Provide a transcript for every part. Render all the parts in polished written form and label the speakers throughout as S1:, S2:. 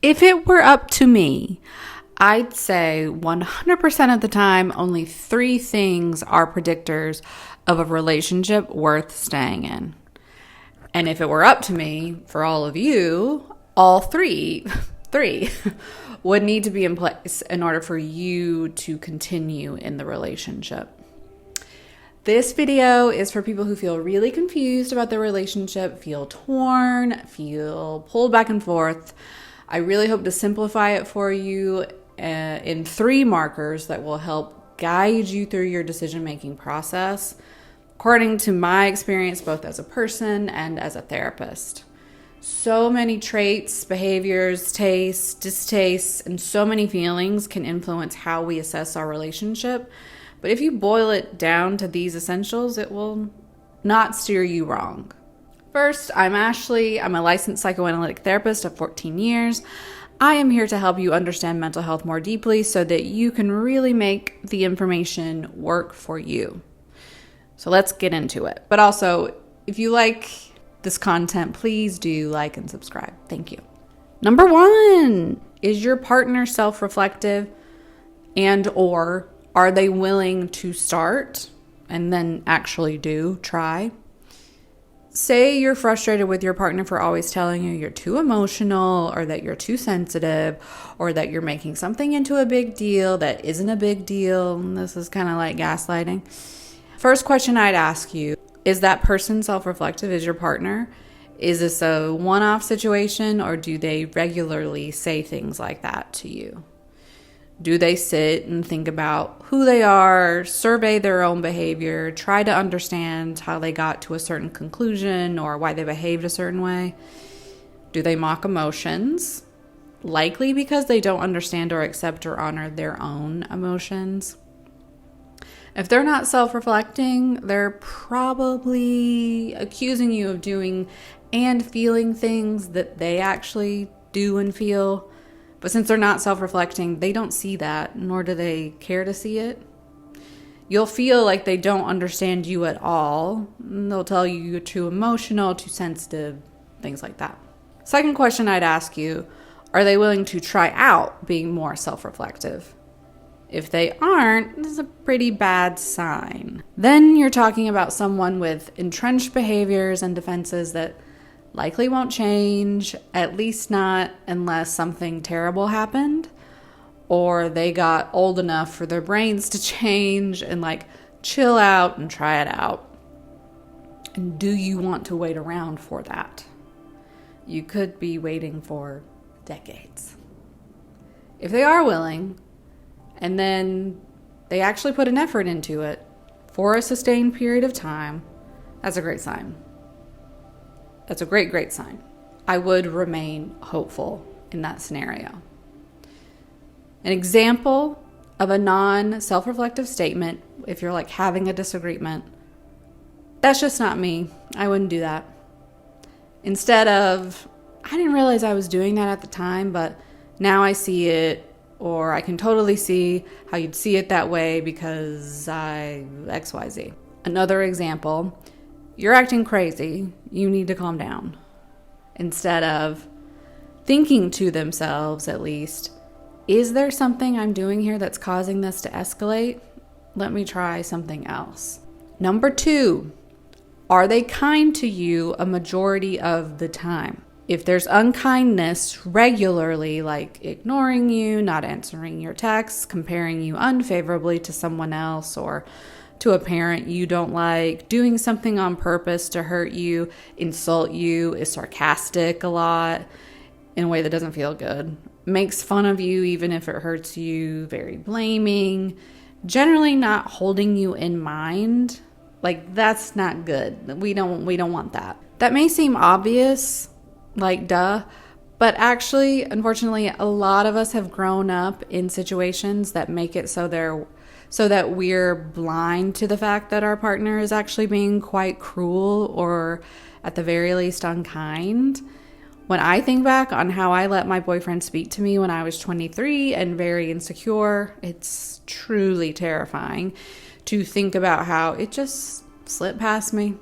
S1: If it were up to me, I'd say 100% of the time, only 3 things are predictors of a relationship worth staying in. And if it were up to me, for all of you, all three would need to be in place in order for you to continue in the relationship. This video is for people who feel really confused about their relationship, feel torn, feel pulled back and forth. I really hope to simplify it for you in 3 markers that will help guide you through your decision-making process, according to my experience, both as a person and as a therapist. So many traits, behaviors, tastes, distastes, and so many feelings can influence how we assess our relationship. But if you boil it down to these essentials, it will not steer you wrong. First, I'm Ashley. I'm a licensed psychoanalytic therapist of 14 years. I am here to help you understand mental health more deeply so that you can really make the information work for you. So let's get into it. But also, if you like this content, please do like and subscribe. Thank you. Number 1, is your partner self-reflective and/or are they willing to start and then actually try? Say you're frustrated with your partner for always telling you you're too emotional or that you're too sensitive or that you're making something into a big deal that isn't a big deal. This is kind of like gaslighting. First question I'd ask you, is that person self-reflective? Is your partner? Is this a one-off situation or do they regularly say things like that to you? Do they sit and think about who they are, survey their own behavior, try to understand how they got to a certain conclusion or why they behaved a certain way? Do they mock emotions? Likely because they don't understand or accept or honor their own emotions. If they're not self-reflecting, they're probably accusing you of doing and feeling things that they actually do and feel. But since they're not self-reflecting, they don't see that, nor do they care to see it. You'll feel like they don't understand you at all. They'll tell you you're too emotional, too sensitive, things like that. Second question I'd ask you, are they willing to try out being more self-reflective? If they aren't, this is a pretty bad sign. Then you're talking about someone with entrenched behaviors and defenses that likely won't change, at least not unless something terrible happened or they got old enough for their brains to change and chill out and try it out. And do you want to wait around for that? You could be waiting for decades. If they are willing and then they actually put an effort into it for a sustained period of time, that's a great sign. That's a great, great sign. I would remain hopeful in that scenario. An example of a non-self-reflective statement, if you're having a disagreement, that's just not me. I wouldn't do that. Instead of, I didn't realize I was doing that at the time, but now I see it, or I can totally see how you'd see it that way because I XYZ. Another example, you're acting crazy. You need to calm down. Instead of thinking to themselves, at least, is there something I'm doing here that's causing this to escalate? Let me try something else. Number 2, are they kind to you a majority of the time? If there's unkindness regularly, like ignoring you, not answering your texts, comparing you unfavorably to someone else or to a parent you don't like, doing something on purpose to hurt you, insult you, is sarcastic a lot in a way that doesn't feel good, makes fun of you even if it hurts you, very blaming, generally not holding you in mind, that's not good. We don't want that. That may seem obvious, duh, but actually, unfortunately, a lot of us have grown up in situations that make it so that we're blind to the fact that our partner is actually being quite cruel or at the very least unkind. When I think back on how I let my boyfriend speak to me when I was 23 and very insecure, it's truly terrifying to think about how it just slipped past me.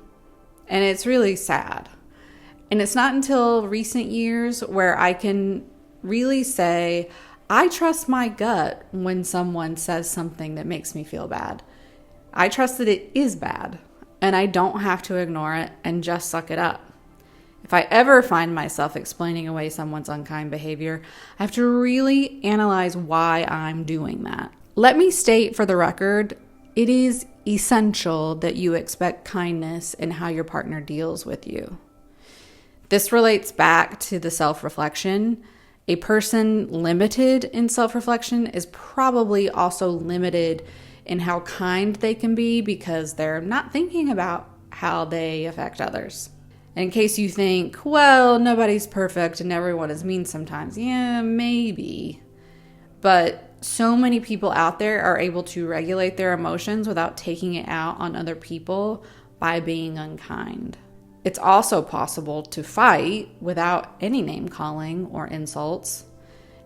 S1: And it's really sad. And it's not until recent years where I can really say, I trust my gut when someone says something that makes me feel bad. I trust that it is bad, and I don't have to ignore it and just suck it up. If I ever find myself explaining away someone's unkind behavior, I have to really analyze why I'm doing that. Let me state for the record, it is essential that you expect kindness in how your partner deals with you. This relates back to the self-reflection. A person limited in self-reflection is probably also limited in how kind they can be because they're not thinking about how they affect others. In case you think, well, nobody's perfect and everyone is mean sometimes. Yeah, maybe. But so many people out there are able to regulate their emotions without taking it out on other people by being unkind. It's also possible to fight without any name calling or insults.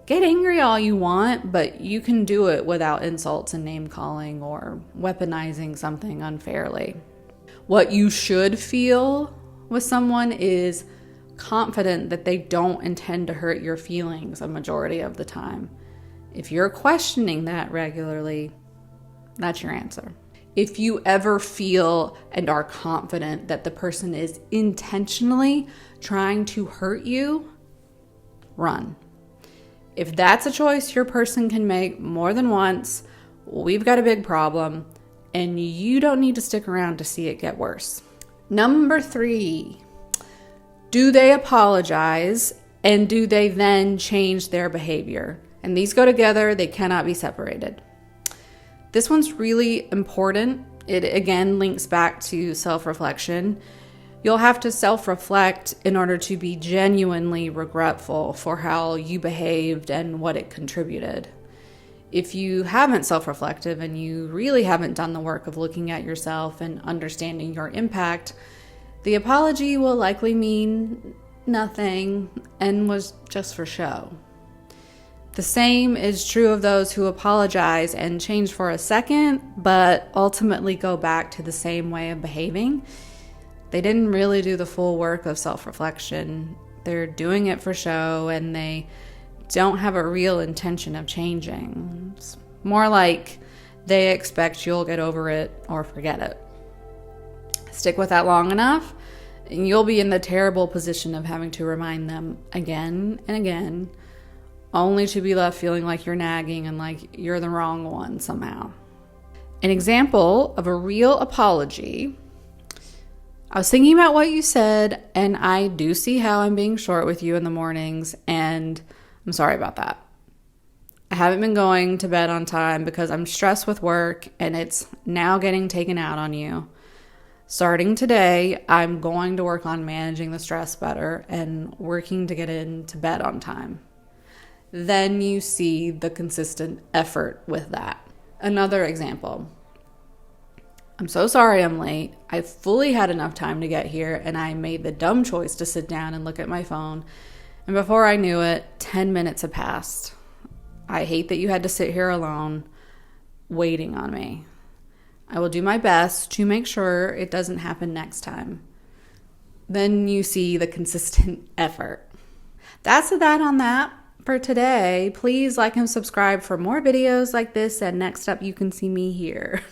S1: Get angry all you want, but you can do it without insults and name calling or weaponizing something unfairly. What you should feel with someone is confident that they don't intend to hurt your feelings a majority of the time. If you're questioning that regularly, that's your answer. If you ever feel and are confident that the person is intentionally trying to hurt you, run. If that's a choice your person can make more than once, we've got a big problem, and you don't need to stick around to see it get worse. Number 3, do they apologize and do they then change their behavior? And these go together, they cannot be separated. This one's really important. It again links back to self-reflection. You'll have to self-reflect in order to be genuinely regretful for how you behaved and what it contributed. If you haven't self-reflected and you really haven't done the work of looking at yourself and understanding your impact, the apology will likely mean nothing and was just for show. The same is true of those who apologize and change for a second, but ultimately go back to the same way of behaving. They didn't really do the full work of self-reflection. They're doing it for show and they don't have a real intention of changing. It's more like they expect you'll get over it or forget it. Stick with that long enough, and you'll be in the terrible position of having to remind them again and again, only to be left feeling like you're nagging and like you're the wrong one somehow. An example of a real apology. I was thinking about what you said, and I do see how I'm being short with you in the mornings, and I'm sorry about that. I haven't been going to bed on time because I'm stressed with work, and it's now getting taken out on you. Starting today, I'm going to work on managing the stress better and working to get into bed on time. Then you see the consistent effort with that. Another example. I'm so sorry I'm late. I fully had enough time to get here, and I made the dumb choice to sit down and look at my phone. And before I knew it, 10 minutes had passed. I hate that you had to sit here alone, waiting on me. I will do my best to make sure it doesn't happen next time. Then you see the consistent effort. That's that on that for today. Please like and subscribe for more videos like this, and next up you can see me here.